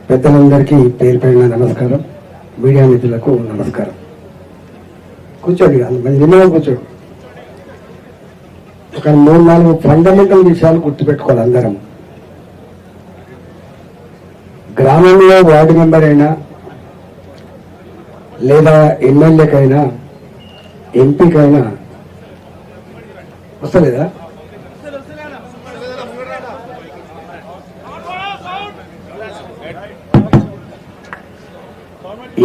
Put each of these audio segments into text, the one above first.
పెద్దలందరికీ పేరు పేరున నమస్కారం. మీడియా మిత్రులకు నమస్కారం. కూర్చోండి, నిన్న కూర్చోండి. ఒక 3-4 ఫండమెంటల్ విషయాలు గుర్తుపెట్టుకోవాలి అందరం. గ్రామంలో వార్డు మెంబర్ అయినా లేదా ఎమ్మెల్యేకైనా ఎంపీకైనా వస్తలేదా?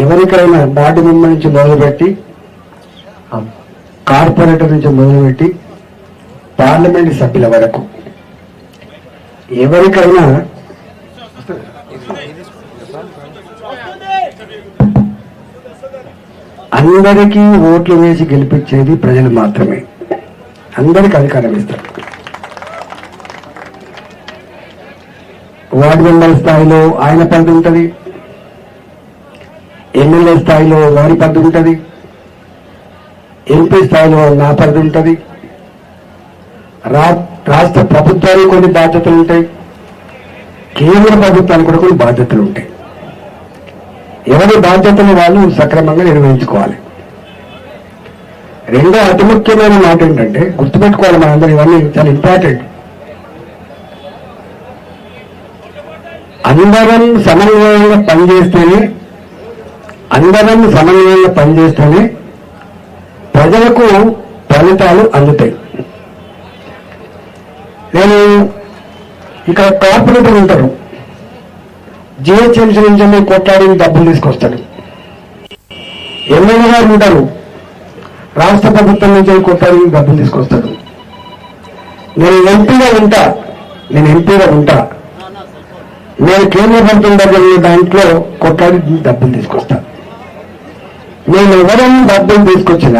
ఎవరికైనా వార్డు మెంబర్ నుంచి మొదలుపెట్టి కార్పొరేటర్ నుంచి మొదలుపెట్టి పార్లమెంట్ సభ్యుల వరకు ఎవరికైనా అందరికీ ఓట్లు వేసి గెలిపించేది ప్రజలు మాత్రమే. అందరికీ అధికారం ఇస్తారు. వార్డు మెంబర్ స్థాయిలో ఆయన పరిధి ఉంటుంది, ఎమ్మెల్యే స్థాయిలో వారి పరిధి ఉంటుంది, ఎంపీ స్థాయిలో నా పరిధి ఉంటుంది, రాష్ట్ర ప్రభుత్వానికి కొన్ని బాధ్యతలు ఉంటాయి, కేంద్ర ప్రభుత్వానికి కూడా కొన్ని బాధ్యతలు ఉంటాయి. ఎవరి బాధ్యతలు వాళ్ళు సక్రమంగా నిర్వహించుకోవాలి. రెండో అతి ముఖ్యమైన మాట ఏంటంటే గుర్తుపెట్టుకోవాలి, మనందరూ ఇవన్నీ చాలా ఇంపార్టెంట్. అందరం సమన్వయంగా పనిచేస్తేనే ప్రజలకు ఫలితాలు అందుతాయి. నేను ఇక్కడ కార్పొరేటర్ ఉంటారు, జిహెచ్ఎంసీ నుంచి కొట్లాడి డబ్బులు తీసుకొస్తాడు. ఎమ్మెల్యే గారు ఉంటారు, రాష్ట్ర ప్రభుత్వం నుంచి కొట్లాడి డబ్బులు తీసుకొస్తాడు. నేను ఎంపీగా ఉంటా, నేను కేంద్ర ప్రభుత్వం దగ్గర దాంట్లో కొట్లాడి డబ్బులు తీసుకొస్తా. మేము ఎవరైనా డబ్బులు తీసుకొచ్చినా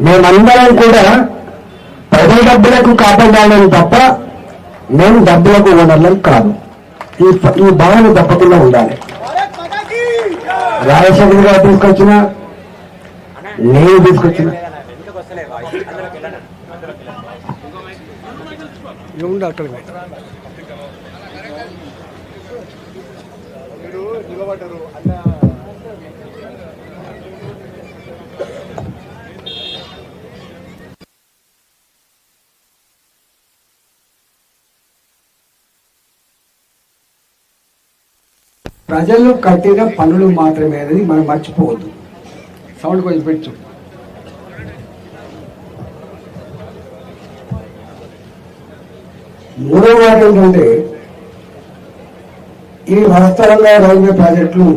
మేమందరం కూడా ప్రజల డబ్బులకు కాపాడాలని తప్ప మేము డబ్బులకు ఓనర్లం కాదు. ఈ భావన తప్పకుండా ఉండాలి. రాజశేఖర్ గారు తీసుకొచ్చిన, నేను తీసుకొచ్చిన ప్రజలు కట్టిన పనులు మాత్రమే అనేది మనం మర్చిపోవద్దు. సౌండ్ కొంచెం పెట్టు. మూడో మాట ఏంటంటే ఈ వాస్తవంగా రైల్వే ప్రాజెక్టులు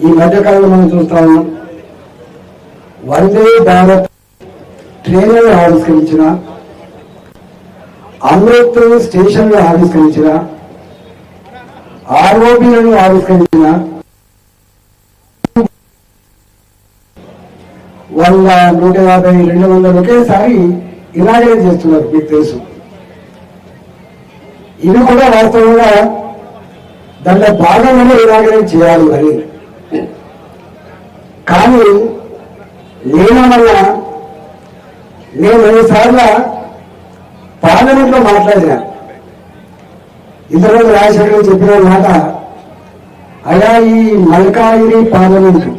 ఈ మధ్యకాలంలో మనం చూస్తా ఉన్నాం. వందే భారత్ ట్రైన్లను ఆవిష్కరించిన, అమృత్ స్టేషన్లు ఆవిష్కరించిన, ఆర్ఓబీలను ఆవిష్కరించిన, 100, 150, 200 ఒకేసారి ఇనాగ్రేట్ చేస్తున్నారు. మీకు తెలుసు. ఇవి కూడా వాస్తవంగా దాంట్లో భాగంగానే ఇనాగ్రేట్ చేయాలి అని. కానీ నేను 2 సార్లు పార్లమెంట్లో మాట్లాడినా. ఇంతకుముందు రాజశేఖర్ చెప్పిన మాట, అలా ఈ మల్కాజిగిరి పార్లమెంట్లో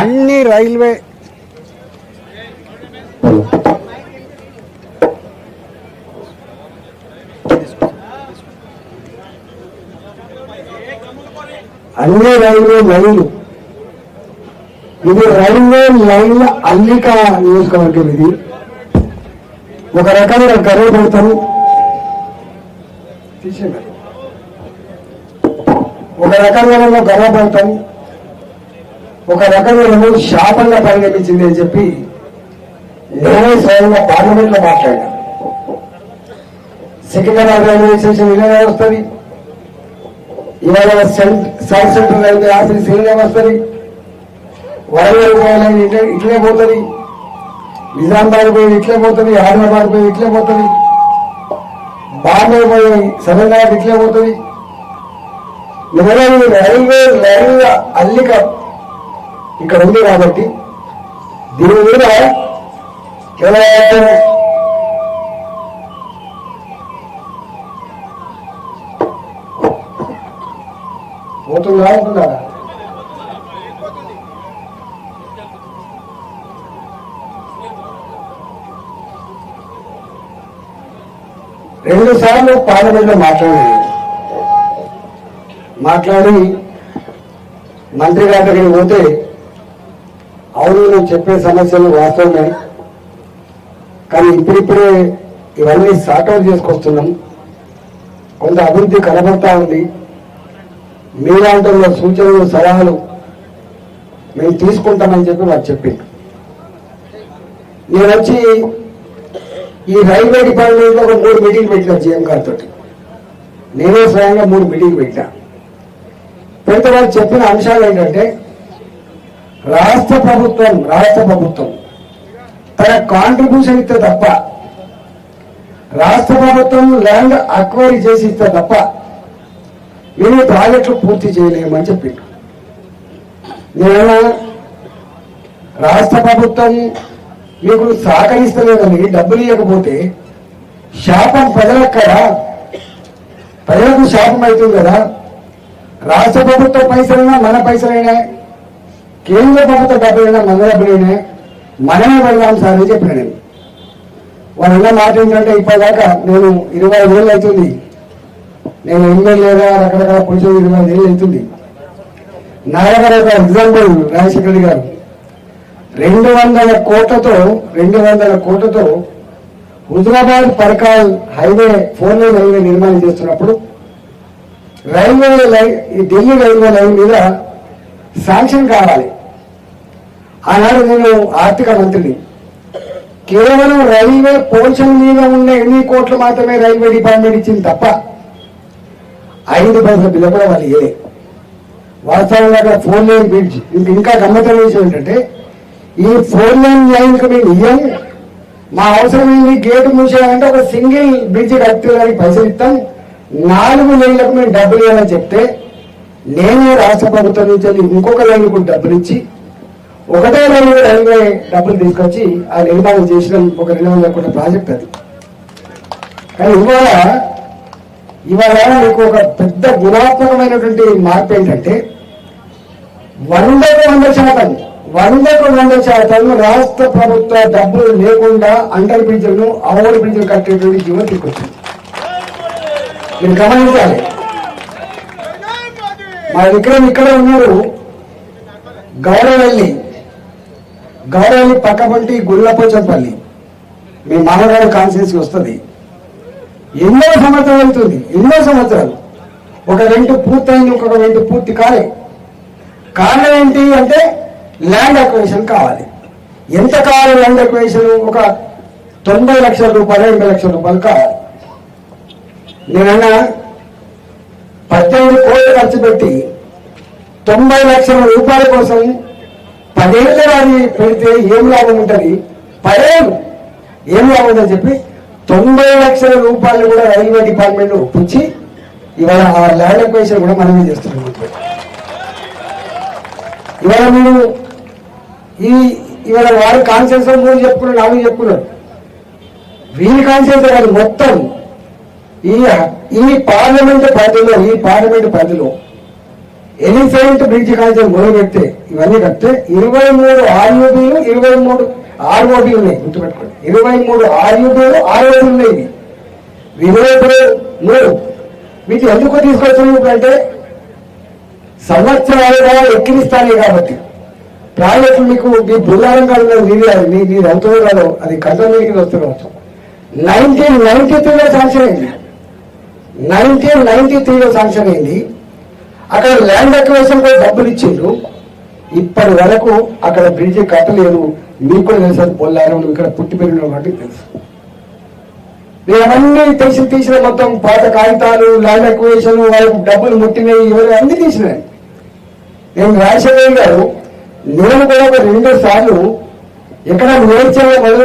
అన్ని రైల్వే లైన్లు, ఇది రైల్వే లైన్ల అల్లిక నియోజకవర్గం. ఇది ఒక రకంగా గర్వపడతాం, ఒక రకంగా శాపంగా పరిగణించింది అని చెప్పి నేనే స్వయంగా పార్లమెంట్లో మాట్లాడా. సికింద్రాబాద్ రైల్వే స్టేషన్ ఇలాగే వస్తుంది, ఇవాళ సౌత్ సెంట్రల్ రైల్వే ఆఫీస్ ఇలాగే వస్తుంది, వరంగల్ పోయాలని ఇట్లే పోతుంది, నిజామాబాద్ పోయి ఇట్లే పోతుంది, హైదరాబాద్ పోయి ఇట్లే పోతుంది, బాంబే పోయి సదర్నాథ్ ఇట్లే పోతుంది. రైల్వే లైన్ల అల్లిక ఇక్కడ ఉంది కాబట్టి దీని మీద ఎలా పోతుందా అనుకున్నారా? రెండు సార్లు పార్లమెంట్లో మాట్లాడి మంత్రి గారి దగ్గరికి పోతే అవును నేను చెప్పే సమస్యలు వాస్తవమే, కానీ ఇప్పుడిప్పుడే ఇవన్నీ సార్ట్అవుట్ చేసుకొస్తున్నాం, కొంత అభివృద్ధి కనబడతా ఉంది, మీలాంటి సూచనలు సలహాలు మేము తీసుకుంటామని చెప్పి వారు చెప్పింది. నేను వచ్చి ఈ రైల్వే డిపార్ట్మెంట్లో ఒక 3 మీటింగ్ పెట్టిన జీఎం గారితో, నేనే స్వయంగా 3 మీటింగ్ పెట్టా. పెడితే వాళ్ళు చెప్పిన అంశాలు ఏంటంటే రాష్ట్ర ప్రభుత్వం తన కాంట్రిబ్యూషన్ ఇస్తే తప్ప, రాష్ట్ర ప్రభుత్వం ల్యాండ్ అక్వైరీ చేసి ఇస్తే తప్ప మేము ప్రాజెక్టులు పూర్తి చేయలేమని చెప్పిండు. నేను రాష్ట్ర ప్రభుత్వం మీకు సహకరిస్తలేదని డబ్బులు ఇవ్వకపోతే శాపం ప్రజలకు శాపం అవుతుంది కదా. రాష్ట్ర ప్రభుత్వ పైసలైనా మన పైసలైనా, కేంద్ర ప్రభుత్వ డబ్బులైనా మన డబ్బులైనా మనమే వెళ్దాం సార్ అని చెప్పిన. నేను వాళ్ళు ఉన్న మాట ఏంటంటే ఇప్పటిదాకా నేను 25 ఏళ్ళు అవుతుంది, నేను ఎమ్మెల్యేగా రకరకాల పొజిషన్ 25 ఏళ్ళు అవుతుంది. నా దగ్గర ఒక ఎగ్జాంపుల్ రాజశేఖర రెడ్డి గారు 200 కోట్లతో Huzurabad Parkal highway 4 lane highway నిర్మాణం చేస్తున్నప్పుడు ఢిల్లీ రైల్వే లైన్ మీద శాంక్షన్ కావాలి. ఆనాడు నేను ఆర్థిక మంత్రిని. కేవలం రైల్వే పోర్షన్ మీద ఉన్న 8 కోట్లు మాత్రమే రైల్వే డిపార్ట్మెంట్ ఇచ్చింది తప్ప 5 పైసల బిల్లు కూడా వాళ్ళు ఇవ్వలే. వాస్తవంగా 4 లేన్ బ్రిడ్జ్ ఇంకా గమ్మత్తైన విషయం ఏంటంటే ఈ 4 లేన్ లైన్ కు మేము ఇయ్యం, మా అవసరం ఏంటి గేటు మూసేయాలంటే ఒక సింగిల్ బ్రిడ్జ్ కట్టడానికి పైసలు ఇస్తాం, 4 లేన్లకు మేము డబ్బులు ఇవ్వాలని చెప్తే నేను రాష్ట్ర ప్రభుత్వం నుంచి ఇంకొక లైన్ కూడా డబ్బులు ఇచ్చి ఒకటే లైన్ రైల్వే డబ్బులు తీసుకొచ్చి ఆ నిర్మాణం చేసిన ఒక 200 కోట్ల ప్రాజెక్ట్ అది. కానీ ఇవాళ మీకు ఒక పెద్ద గుణాత్మకమైనటువంటి మార్పు ఏంటంటే 100% రాష్ట్ర ప్రభుత్వ డబ్బులు లేకుండా అండర్ బ్రిడ్జ్లను ఓవర్ బ్రిడ్జ్లు కట్టేటువంటి జీవనం తీసుకొచ్చింది. మీరు గమనించాలి. మా విక్రమ్ ఇక్కడ ఉన్నారు, గౌరవల్లి పక్కపంటి గుళ్ళపోచంపల్లి మీ మామగారు కాన్స్టిట్యూన్సీ వస్తుంది. ఎన్నో సంవత్సరాలు ఒక 2 పూర్తయింది, ఇంకొక 2 పూర్తి కాలే. కారణం ఏంటి అంటే ల్యాండ్ అక్విజిషన్ కావాలి. ఎంత కావాలి ల్యాండ్ అక్విజిషన్? ఒక 90 లక్షల రూపాయలు 80 లక్షల రూపాయలు కావాలి. నేనన్నా 18 కోట్లు ఖర్చు పెట్టి 90 లక్షల రూపాయల కోసం 10 ఏళ్ళ వారి పెడితే ఏం లాభం ఉంటుంది? 10 ఏళ్ళు ఏం లాభం ఉందని చెప్పి 90 లక్షల రూపాయలు కూడా రైల్వే డిపార్ట్మెంట్ ఒప్పించి ఇవాళ ఆ ల్యాండ్ అక్విజిషన్ కూడా మనమే చేస్తున్నాం. ఇవాళ మీరు ఇవాళ వారి కాన్సెన్స్ 3 చెప్పుకున్నారు, 4 చెప్పుకున్నారు. వీరి కాన్సెన్స్ కాదు, మొత్తం ఈ పార్లమెంట్ పరిధిలో ఎలిఫెంట్ బ్రిడ్జ్ కాన్సెన్స్ మొదలు పెడితే ఇవన్నీ కడితే 23 ఆర్యూబీలు 23 ఆర్ఓబీలు ఉన్నాయి. గుర్తుపెట్టుకోండి, 23 ఆర్యూబీలు 6 ఉన్నాయి. వివేకులు 3. వీటి ఎందుకు తీసుకొచ్చాము అంటే సంవత్సరాలుగా ఎక్కిరిస్తానే కాబట్టి ప్రాజెక్టులు మీకు మీ బుల్లారం కాదు, మీరు అవుతుందో కాదో అది కంట్రోల్కి వస్తుండవచ్చు. 1993లో శాంక్షన్ అయింది. 1993లో శాంక్షన్ అయింది. అక్కడ ల్యాండ్ అక్విజిషన్ కూడా డబ్బులు ఇచ్చిండ్రు. ఇప్పటి వరకు అక్కడ బ్రిడ్జి కట్టలేదు. మీకు కూడా తెలుసు, బొల్లారం ఇక్కడ పుట్టి పెరిగిన వాటి తెలుసు. నేను అవన్నీ తీసిన మొత్తం పాత కాగితాలు, ల్యాండ్ అక్విజిషన్, వాళ్ళకి డబ్బులు ముట్టినవి, ఇవన్నీ అన్ని తీసినాయి. నేను రాజశేఖర్ గారు నేను కూడా ఒక 2 సార్లు ఎక్కడ నేర్చే మొదలు